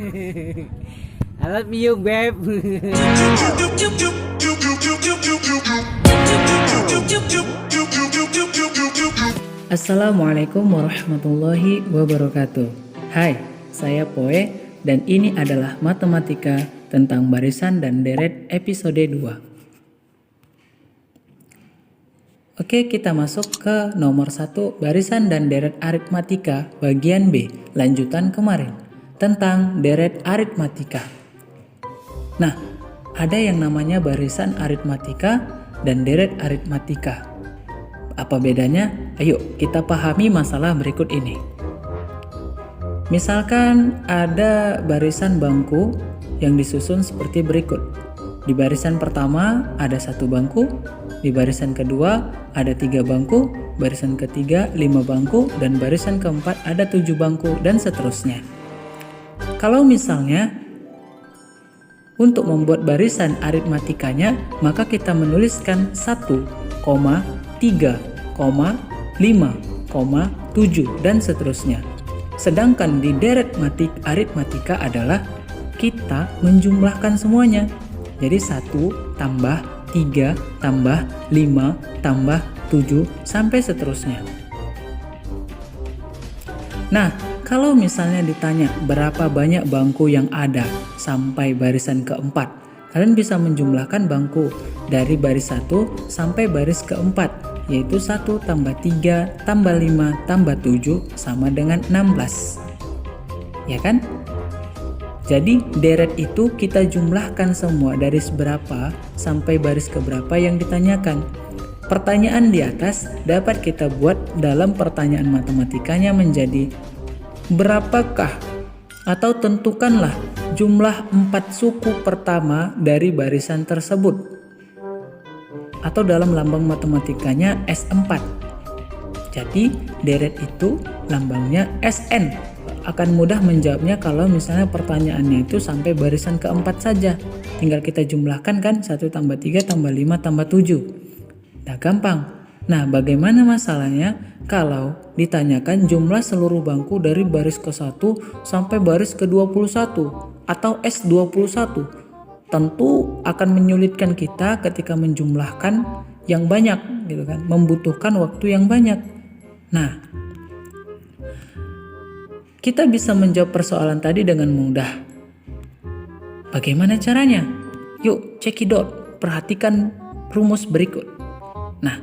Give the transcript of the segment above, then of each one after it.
I love you, babe. Assalamualaikum warahmatullahi wabarakatuh. Hai, saya Poe dan ini adalah matematika tentang barisan dan deret episode 2. Oke, kita masuk ke nomor 1, barisan dan deret aritmatika bagian B, lanjutan kemarin tentang deret aritmatika. Nah, ada yang namanya barisan aritmatika dan deret aritmatika. Apa bedanya? Ayo kita pahami masalah berikut ini. Misalkan ada barisan bangku yang disusun seperti berikut. Di barisan pertama ada 1 bangku, di barisan kedua ada 3 bangku, barisan ketiga 5 bangku, dan barisan keempat ada 7 bangku, dan seterusnya. Kalau misalnya untuk membuat barisan aritmatikanya, maka kita menuliskan 1, 3, 5, 7, dan seterusnya. Sedangkan di deret aritmatika adalah kita menjumlahkan semuanya. Jadi 1 tambah 3 tambah 5 tambah 7 sampai seterusnya. Nah, kalau misalnya ditanya berapa banyak bangku yang ada sampai barisan keempat, kalian bisa menjumlahkan bangku dari baris 1 sampai baris keempat, yaitu 1 tambah 3 tambah 5 tambah 7 sama dengan 16. Ya kan? Jadi deret itu kita jumlahkan semua dari berapa sampai baris keberapa yang ditanyakan. Pertanyaan di atas dapat kita buat dalam pertanyaan matematikanya menjadi berapakah atau tentukanlah jumlah 4 suku pertama dari barisan tersebut. Atau dalam lambang matematikanya S4. Jadi deret itu lambangnya SN. Akan mudah menjawabnya kalau misalnya pertanyaannya itu sampai barisan keempat saja. Tinggal kita jumlahkan kan, 1 tambah 3 tambah 5 tambah 7. Nah, gampang. Nah, bagaimana masalahnya kalau ditanyakan jumlah seluruh bangku dari baris ke-1 sampai baris ke-21 atau S21? Tentu akan menyulitkan kita ketika menjumlahkan yang banyak gitu kan, membutuhkan waktu yang banyak. Nah, kita bisa menjawab persoalan tadi dengan mudah. Bagaimana caranya? Yuk cekidot, perhatikan rumus berikut. Nah,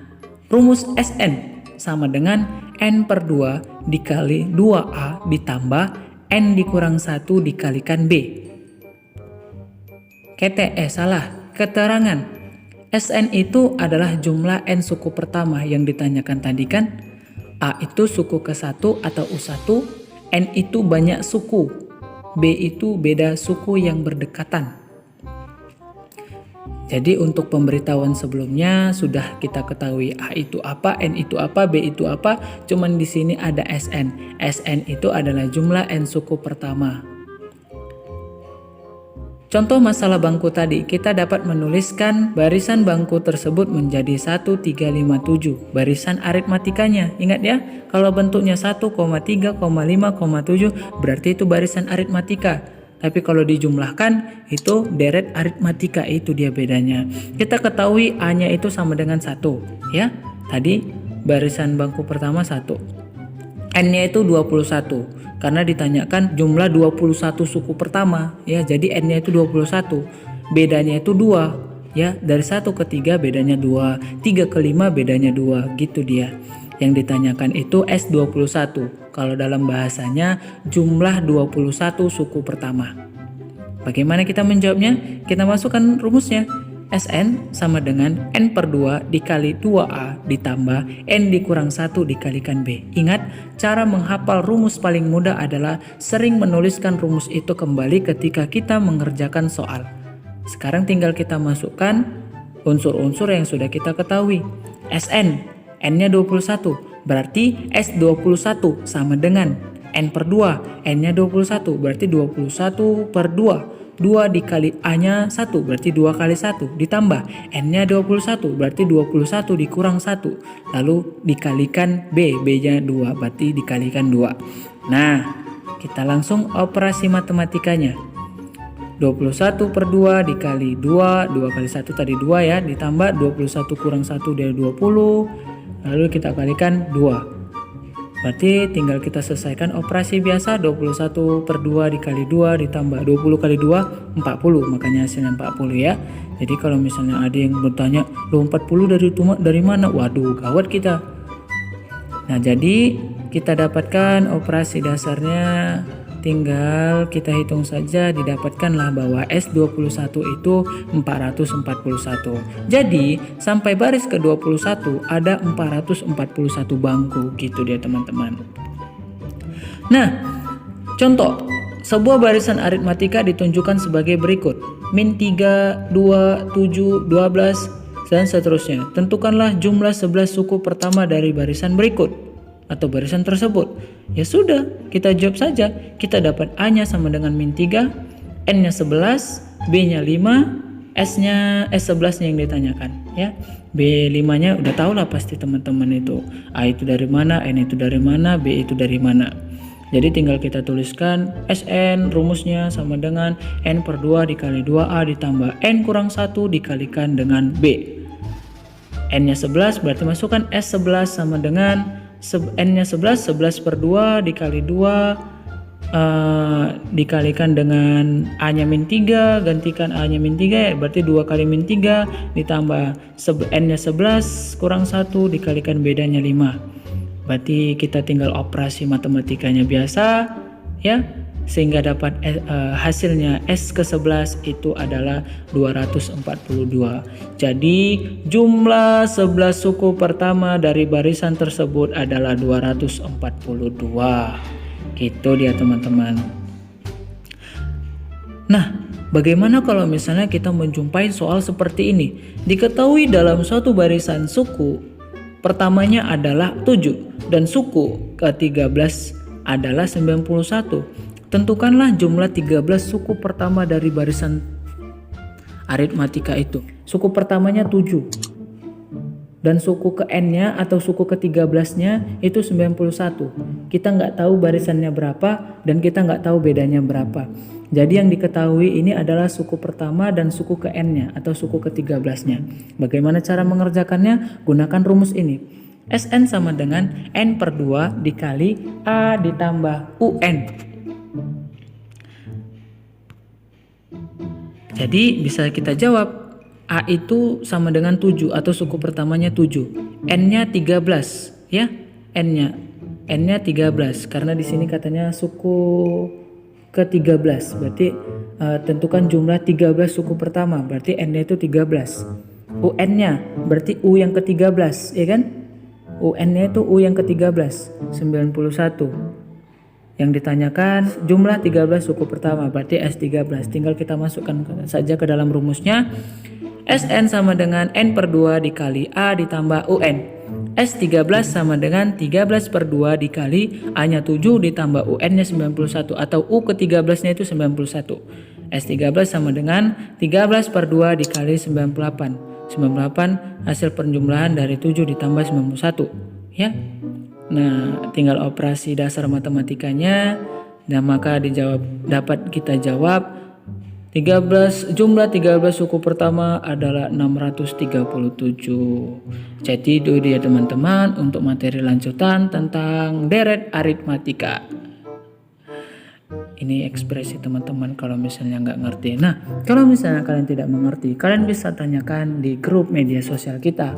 rumus SN sama dengan N/2 dikali 2A ditambah N dikurang 1 dikalikan B. Keterangan. SN itu adalah jumlah N suku pertama yang ditanyakan tadi kan? A itu suku ke-1 atau U1, N itu banyak suku, B itu beda suku yang berdekatan. Jadi untuk pemberitahuan sebelumnya sudah kita ketahui A itu apa, N itu apa, B itu apa, cuman di sini ada SN. SN itu adalah jumlah N suku pertama. Contoh masalah bangku tadi, kita dapat menuliskan barisan bangku tersebut menjadi 1, 3, 5, 7. Barisan aritmatikanya, ingat ya, kalau bentuknya 1, 3, 5, 7 berarti itu barisan aritmatika. Tapi kalau dijumlahkan itu deret aritmatika, itu dia bedanya. Kita ketahui A-nya itu sama dengan 1, ya. Tadi barisan bangku pertama 1. N-nya itu 21. Karena ditanyakan jumlah 21 suku pertama, ya, jadi N-nya itu 21. Bedanya itu 2, ya, dari 1 ke 3 bedanya 2, 3 ke 5 bedanya 2, gitu dia. Yang ditanyakan itu S21. Kalau dalam bahasanya jumlah 21 suku pertama. Bagaimana kita menjawabnya? Kita masukkan rumusnya. SN sama dengan N/2 dikali 2A ditambah N dikurang 1 dikalikan B. Ingat, cara menghafal rumus paling mudah adalah sering menuliskan rumus itu kembali ketika kita mengerjakan soal. Sekarang tinggal kita masukkan unsur-unsur yang sudah kita ketahui. SN, N-nya 21, berarti S21 sama dengan N/2, N-nya 21, berarti 21/2. 2 dikali A-nya 1 berarti 2 kali 1 ditambah N-nya 21 berarti 21 dikurang 1 lalu dikalikan B, B-nya 2 berarti dikalikan 2. Nah, Kita langsung operasi matematikanya. 21 per 2 dikali 2, 2 kali 1 tadi 2 ya, ditambah 21 kurang 1 dari 20, lalu kita kalikan 2. Berarti tinggal kita selesaikan operasi biasa. 21 per 2 dikali 2 ditambah 20 kali 2, 40, makanya hasilnya 40 ya. Jadi kalau misalnya ada yang bertanya, loh 40 dari mana? Waduh, gawat kita. Nah, jadi kita dapatkan operasi dasarnya, tinggal kita hitung saja, didapatkanlah bahwa S21 itu 441. Jadi sampai baris ke 21 ada 441 bangku gitu dia teman-teman. Nah, contoh sebuah barisan aritmatika ditunjukkan sebagai berikut: min 3, 2, 7, 12 dan seterusnya. Tentukanlah jumlah 11 suku pertama dari barisan berikut atau barisan tersebut. Ya sudah, kita jawab saja. Kita dapat A-nya sama dengan min 3, N-nya 11, B-nya 5, S11-nya yang ditanyakan ya. B5-nya udah tahu lah pasti teman-teman itu. A itu dari mana, N itu dari mana, B itu dari mana. Jadi tinggal kita tuliskan Sn, rumusnya sama dengan N per 2 dikali 2A ditambah N kurang 1 dikalikan dengan B. N-nya 11 berarti masukkan S11 sama dengan N-nya 11 per 2 dikali 2 dikalikan dengan A-nya min 3, gantikan A-nya min 3 ya, berarti 2 kali min 3 ditambah N-nya 11 kurang 1 dikalikan bedanya 5. Berarti kita tinggal operasi matematikanya biasa ya, sehingga dapat hasilnya S ke-11 itu adalah 242. Jadi jumlah 11 suku pertama dari barisan tersebut adalah 242. Gitu dia teman-teman. Nah, bagaimana kalau misalnya kita menjumpai soal seperti ini? Diketahui dalam suatu barisan suku pertamanya adalah 7 dan suku ke-13 adalah 91. Tentukanlah jumlah 13 suku pertama dari barisan aritmatika itu. Suku pertamanya 7 dan suku ke N-nya atau suku ke-13-nya itu 91. Kita nggak tahu barisannya berapa dan kita nggak tahu bedanya berapa. Jadi yang diketahui ini adalah suku pertama dan suku ke N-nya atau suku ke-13-nya. Bagaimana cara mengerjakannya? Gunakan rumus ini. Sn sama dengan N per 2 dikali A ditambah UN. Jadi bisa kita jawab A itu sama dengan 7 atau suku pertamanya 7. N-nya 13 ya. N-nya 13 karena di sini katanya suku ke-13. Berarti tentukan jumlah 13 suku pertama. Berarti N-nya itu 13. UN-nya berarti U yang ke-13 ya kan? UN-nya itu U yang ke-13 91. Yang ditanyakan jumlah 13 suku pertama berarti S13. Tinggal kita masukkan saja ke dalam rumusnya. Sn sama dengan N per 2 dikali A ditambah UN. S13 sama dengan 13 per 2 dikali A-nya 7 ditambah UN-nya 91 atau U ke-13-nya itu 91. S13 sama dengan 13 per 2 dikali 98. 98 hasil penjumlahan dari 7 ditambah 91 ya. Nah, tinggal operasi dasar matematikanya. Nah, maka dapat kita jawab jumlah 13 suku pertama adalah 637. Jadi itu dia teman-teman untuk materi lanjutan tentang deret aritmatika. Ini ekspresi teman-teman kalau misalnya nggak ngerti. Nah, kalau misalnya kalian tidak mengerti, kalian bisa tanyakan di grup media sosial kita,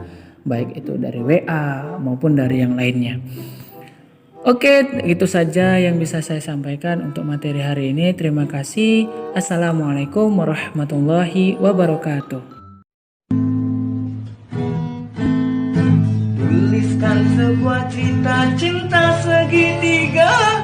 baik itu dari WA maupun dari yang lainnya. Oke, itu saja yang bisa saya sampaikan untuk materi hari ini. Terima kasih. Assalamualaikum warahmatullahi wabarakatuh. Tuliskan sebuah cerita cinta segitiga.